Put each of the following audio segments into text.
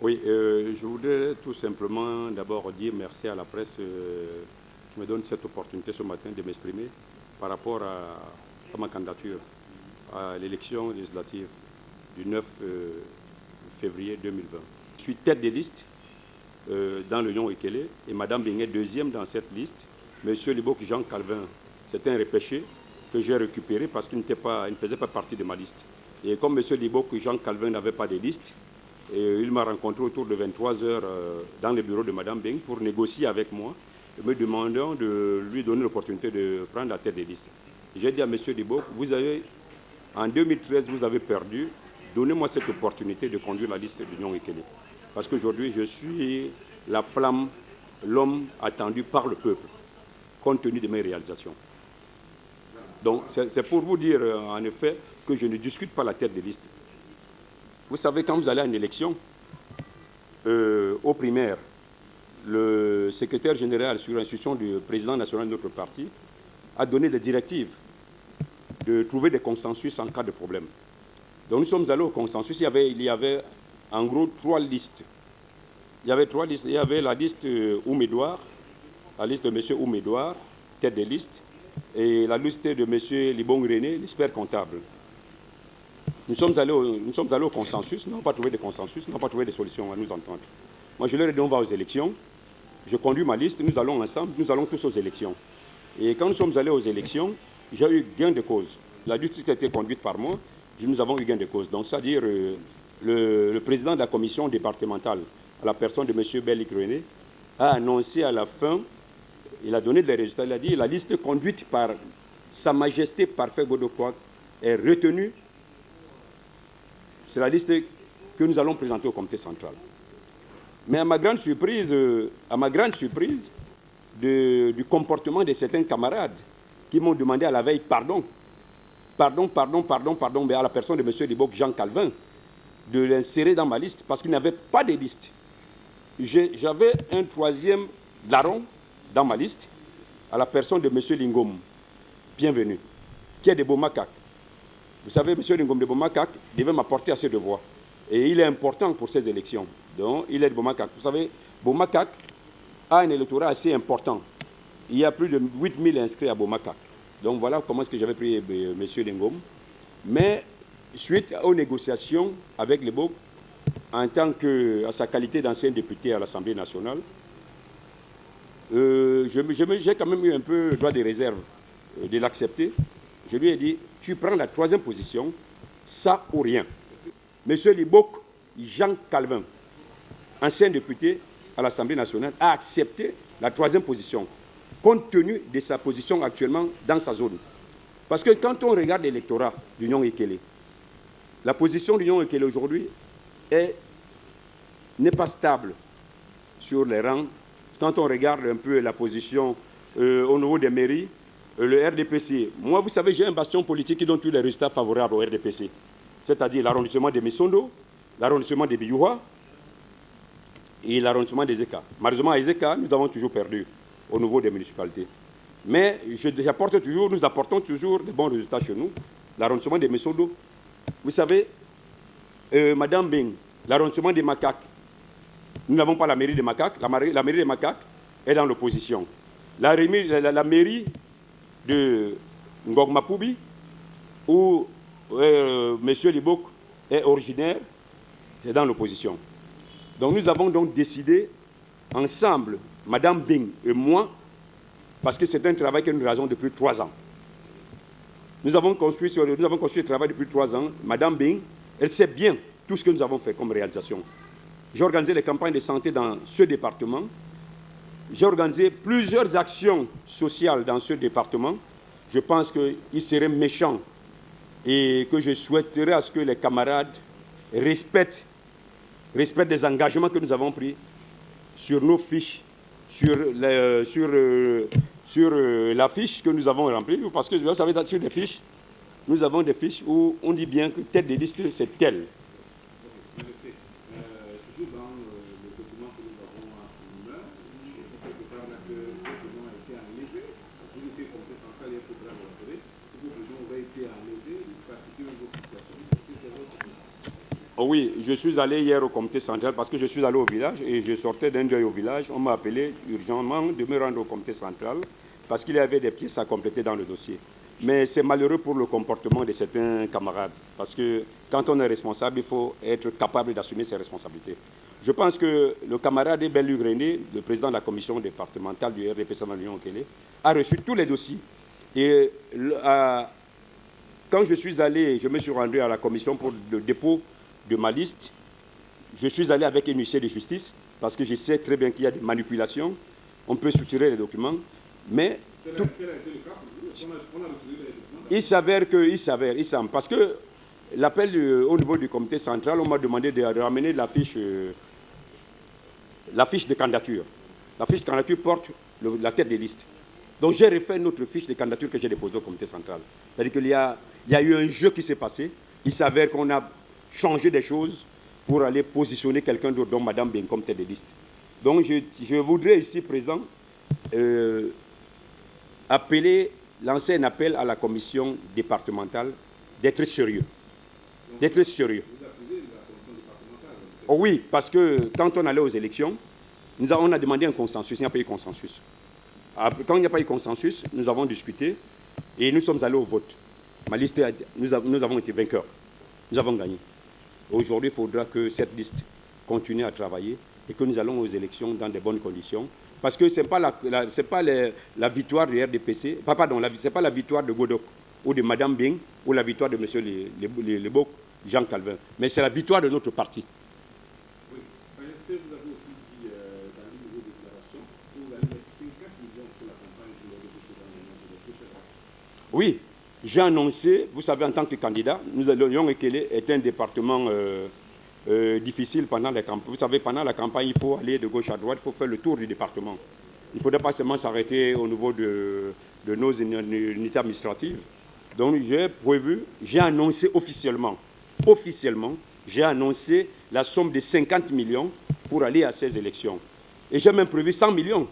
Oui, je voudrais tout simplement d'abord dire merci à la presse qui me donne cette opportunité ce matin de m'exprimer par rapport à ma candidature à l'élection législative du 9 février 2020. Je suis tête de liste dans l'Union Ekele et Mme Beng est deuxième dans cette liste. Monsieur Libok Jean Calvin, c'est un repêché que j'ai récupéré parce qu'il ne faisait pas partie de ma liste. Et comme Monsieur Libok Jean Calvin n'avait pas de liste, il m'a rencontré autour de 23 heures dans le bureau de Mme Beng pour négocier avec moi, me demandant de lui donner l'opportunité de prendre la tête des listes. J'ai dit à M. Libok, en 2013, vous avez perdu, donnez-moi cette opportunité de conduire la liste de l'Union Ekele. Parce qu'aujourd'hui, je suis la flamme, l'homme attendu par le peuple, compte tenu de mes réalisations. Donc, c'est pour vous dire, en effet, que je ne discute pas la tête des listes. Vous savez, quand vous allez à une élection, aux primaires, le secrétaire général, sur l'instruction du président national de notre parti, a donné des directives de trouver des consensus en cas de problème. Donc nous sommes allés au consensus. Il y avait en gros 3 listes. Il y avait 3 listes. Il y avait la liste Oumédouard, la liste de M. Oumédouard, tête de liste, et la liste de M. Libong René, l'expert comptable. Nous sommes allés au consensus, nous n'avons pas trouvé de consensus, nous n'avons pas trouvé de solution à nous entendre. Moi, je leur ai dit, on va aux élections, je conduis ma liste, nous allons ensemble, nous allons tous aux élections. Et quand nous sommes allés aux élections, j'ai eu gain de cause. La liste a été conduite par moi, nous avons eu gain de cause. Donc, c'est-à-dire, le président de la commission départementale, à la personne de M. Bellic René, a annoncé à la fin, il a donné des résultats, il a dit, la liste conduite par Sa Majesté Parfait Godokouak est retenue. C'est la liste que nous allons présenter au comité central. Mais à ma grande surprise du comportement de certains camarades qui m'ont demandé à la veille pardon, mais à la personne de M. Libok Jean Calvin, de l'insérer dans ma liste parce qu'il n'avait pas de liste. J'avais un 3e larron dans ma liste, à la personne de M. Lingom, bienvenue, qui est de Bomakak. Vous savez, M. Lingom de Bomakak devait m'apporter assez de voix. Et il est important pour ces élections. Donc, il est de Bomakak. Vous savez, Bomakak a un électorat assez important. Il y a plus de 8000 inscrits à Bomakak. Donc, voilà comment est-ce que j'avais pris M. Lingom. Mais, suite aux négociations avec les Bok, en tant que, à sa qualité d'ancien député à l'Assemblée nationale, j'ai quand même eu un peu le droit de réserve de l'accepter. Je lui ai dit, tu prends la 3e position, ça ou rien. Monsieur Libok Jean Calvin, ancien député à l'Assemblée nationale, a accepté la 3e position, compte tenu de sa position actuellement dans sa zone. Parce que quand on regarde l'électorat d'Union Ekele, la position d'Union Ekele aujourd'hui n'est pas stable sur les rangs. Quand on regarde un peu la position au niveau des mairies, le RDPC, moi, vous savez, j'ai un bastion politique qui donne tous les résultats favorables au RDPC. C'est-à-dire l'arrondissement de Missondo, l'arrondissement de Biyouha et l'arrondissement des Ezeka. Malheureusement, à Ezeka, nous avons toujours perdu au niveau des municipalités. Mais nous apportons toujours de bons résultats chez nous. L'arrondissement de Missondo, vous savez, Madame Beng, l'arrondissement des Macaques, nous n'avons pas la mairie de Macaques. La mairie de Macaques est dans l'opposition. La mairie de Ngogmapoubi, où M. Libok est originaire, c'est dans l'opposition. Donc nous avons donc décidé, ensemble, Mme Beng et moi, parce que c'est un travail que nous réalisons depuis 3 ans. Nous avons construit le travail depuis 3 ans. Mme Beng, elle sait bien tout ce que nous avons fait comme réalisation. J'ai organisé les campagnes de santé dans ce département. J'ai organisé plusieurs actions sociales dans ce département. Je pense qu'il serait méchant et que je souhaiterais à ce que les camarades respectent des engagements que nous avons pris sur nos fiches, sur la fiche que nous avons remplie. Parce que vous savez, sur les fiches, nous avons des fiches où on dit bien que tête de liste, c'est telle. Oh oui, je suis allé hier au comité central parce que je suis allé au village et je sortais d'un deuil au village. On m'a appelé urgemment de me rendre au comité central parce qu'il y avait des pièces à compléter dans le dossier. Mais c'est malheureux pour le comportement de certains camarades parce que quand on est responsable, il faut être capable d'assumer ses responsabilités. Je pense que le camarade Belu Grené, le président de la commission départementale du RDPC dans l'Union Okele, a reçu tous les dossiers. Et quand je suis allé, je me suis rendu à la commission pour le dépôt de ma liste, je suis allé avec un huissier de justice parce que je sais très bien qu'il y a des manipulations, on peut soutirer les documents, mais tout, il s'avère parce que l'appel au niveau du comité central, on m'a demandé de ramener la fiche de candidature. La fiche de candidature porte la tête des listes. Donc j'ai refait notre fiche de candidature que j'ai déposée au comité central. C'est-à-dire qu'il y a eu un jeu qui s'est passé. Il s'avère qu'on a changé des choses pour aller positionner quelqu'un d'autre, dont Mme Ben, comme tête de liste. Donc je voudrais ici, présent, lancer un appel à la commission départementale d'être sérieux. D'être sérieux. Oh oui, parce que quand on allait aux élections, on a demandé un consensus, il n'y a pas eu consensus. Quand il n'y a pas eu consensus, nous avons discuté et nous sommes allés au vote. Ma liste, nous avons été vainqueurs. Nous avons gagné. Aujourd'hui, il faudra que cette liste continue à travailler et que nous allons aux élections dans de bonnes conditions. Parce que ce n'est pas, la victoire du RDPC, pardon, ce n'est pas la victoire de Godok ou de Mme Bing ou la victoire de M. Lebok, Jean Calvin, mais c'est la victoire de notre parti. Oui. Est-ce que vous avez aussi dit dans une nouvelle déclaration que vous allez mettre 50 millions pour la campagne du RDPC dans les noms? Oui, j'ai annoncé, vous savez, en tant que candidat, Lyon Ekele est un département difficile pendant la campagne. Vous savez, pendant la campagne, il faut aller de gauche à droite, il faut faire le tour du département. Il ne faudrait pas seulement s'arrêter au niveau de nos unités administratives. Donc j'ai annoncé officiellement, j'ai annoncé la somme de 50 millions pour aller à ces élections. Et j'ai même prévu 100 millions,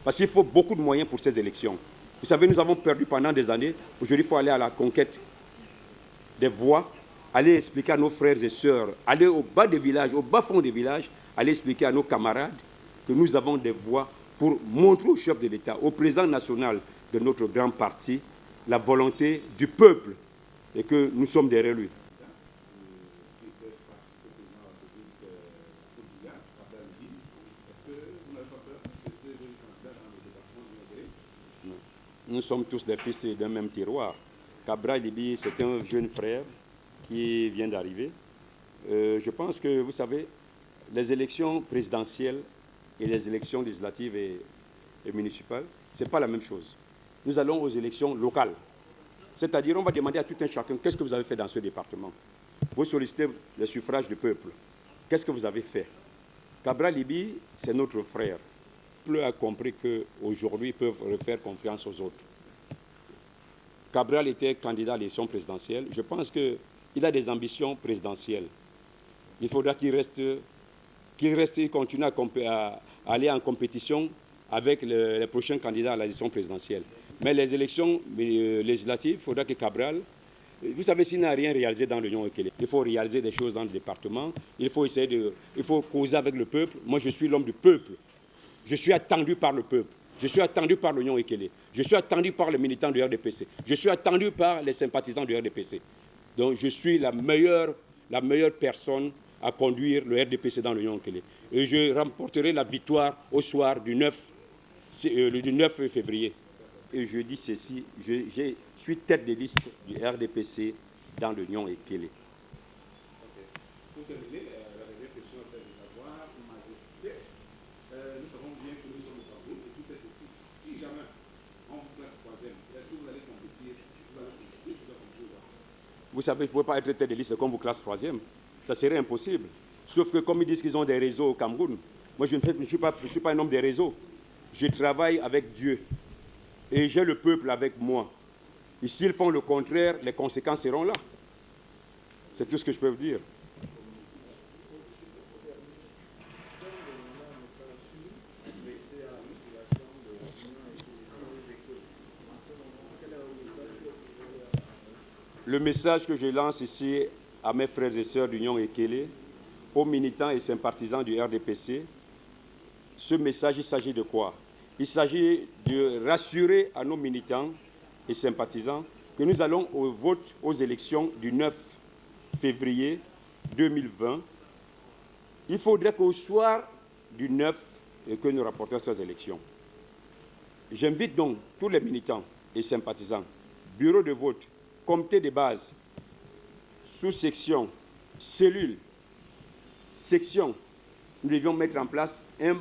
parce qu'il faut beaucoup de moyens pour ces élections. Vous savez, nous avons perdu pendant des années. Aujourd'hui, il faut aller à la conquête des voix, aller expliquer à nos frères et sœurs, aller au bas des villages, au bas fond des villages, aller expliquer à nos camarades que nous avons des voix pour montrer au chef de l'État, au président national de notre grand parti, la volonté du peuple et que nous sommes derrière lui. Nous sommes tous des fils d'un même tiroir. Cabral Libi, c'est un jeune frère qui vient d'arriver. Je pense que, vous savez, les élections présidentielles et les élections législatives et municipales, ce n'est pas la même chose. Nous allons aux élections locales. C'est-à-dire, on va demander à tout un chacun, qu'est-ce que vous avez fait dans ce département? Vous sollicitez le suffrage du peuple. Qu'est-ce que vous avez fait? Cabral Libi, c'est notre frère. Le peuple a compris qu'aujourd'hui, ils peuvent refaire confiance aux autres. Cabral était candidat à l'élection présidentielle. Je pense qu'il a des ambitions présidentielles. Il faudra qu'il continue à aller en compétition avec les prochains candidats à l'élection présidentielle. Mais les élections législatives, il faudra que Cabral, vous savez, s'il n'a rien réalisé dans l'Union Okele, il faut réaliser des choses dans le département, il faut causer avec le peuple. Moi, je suis l'homme du peuple. Je suis attendu par le peuple. Je suis attendu par l'Union Ekele. Je suis attendu par les militants du RDPC. Je suis attendu par les sympathisants du RDPC. Donc, je suis la meilleure personne à conduire le RDPC dans l'Union Ekele. Et je remporterai la victoire au soir du 9 février. Et je dis ceci, je suis tête de liste du RDPC dans l'Union Ekele. Pour terminer, la dernière question, c'est de savoir, Majesté, nous savons bien que nous sommes au Cameroun et tout est possible. Si jamais on vous classe troisième, est-ce que vous allez compétir? Vous savez, je ne pouvez pas être tête de liste comme vous classe troisième. Ça serait impossible. Sauf que comme ils disent qu'ils ont des réseaux au Cameroun, moi je ne suis pas un homme des réseaux. Je travaille avec Dieu. Et j'ai le peuple avec moi. Et s'ils font le contraire, les conséquences seront là. C'est tout ce que je peux vous dire. Le message que je lance ici à mes frères et sœurs d'Union Ekele, aux militants et sympathisants du RDPC, ce message, il s'agit de quoi? Il s'agit de rassurer à nos militants et sympathisants que nous allons au vote aux élections du 9 février 2020. Il faudrait qu'au soir du 9, que nous rapportions ces élections. J'invite donc tous les militants et sympathisants, bureaux de vote, comité de base, sous-section, cellules, sections, nous devions mettre en place un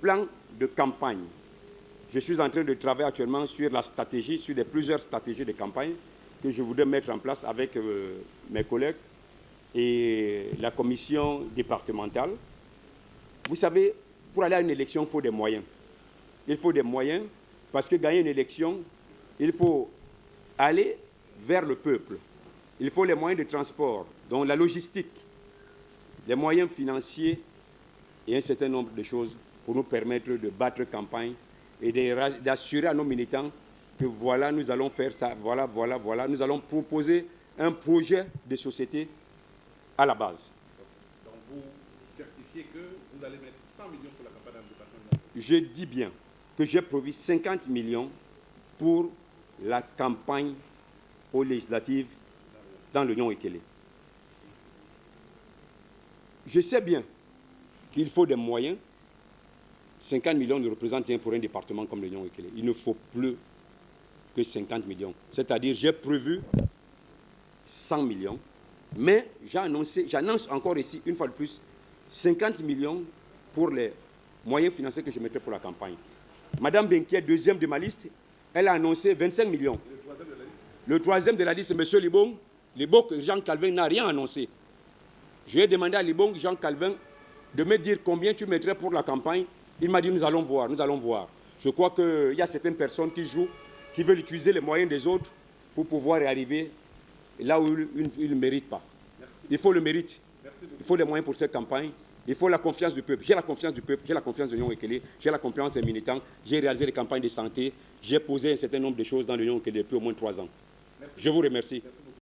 plan de campagne. Je suis en train de travailler actuellement sur la stratégie, sur plusieurs stratégies de campagne que je voudrais mettre en place avec mes collègues et la commission départementale. Vous savez, pour aller à une élection, il faut des moyens. Il faut des moyens parce que gagner une élection, il faut aller vers le peuple. Il faut les moyens de transport, donc la logistique, les moyens financiers et un certain nombre de choses pour nous permettre de battre campagne et d'assurer à nos militants que voilà, nous allons faire ça, voilà, nous allons proposer un projet de société à la base. Donc vous certifiez que vous allez mettre 100 millions pour la campagne dans le département? Je dis bien que j'ai prévu 50 millions pour la campagne aux législatives dans l'Union Ekele. Je sais bien qu'il faut des moyens. 50 millions ne représentent rien pour un département comme l'Union Ekele. Il ne faut plus que 50 millions. C'est-à-dire, j'ai prévu 100 millions, mais j'annonce encore ici, une fois de plus, 50 millions pour les moyens financiers que je mettrai pour la campagne. Madame Benquier, deuxième de ma liste, elle a annoncé 25 millions. Le troisième de la liste, M. Libong, Jean Calvin n'a rien annoncé. Je lui ai demandé à Libong, Jean Calvin, de me dire combien tu mettrais pour la campagne. Il m'a dit, nous allons voir, nous allons voir. Je crois qu'il y a certaines personnes qui jouent, qui veulent utiliser les moyens des autres pour pouvoir y arriver là où ils ne méritent pas. Merci. Il faut le mérite. Il faut les moyens pour cette campagne. Il faut la confiance du peuple. J'ai la confiance du peuple, j'ai la confiance de l'Union Ekele, j'ai la confiance des militants. J'ai réalisé des campagnes de santé. J'ai posé un certain nombre de choses dans l'Union Ekele depuis au moins 3 ans. Merci. Je vous remercie. Merci.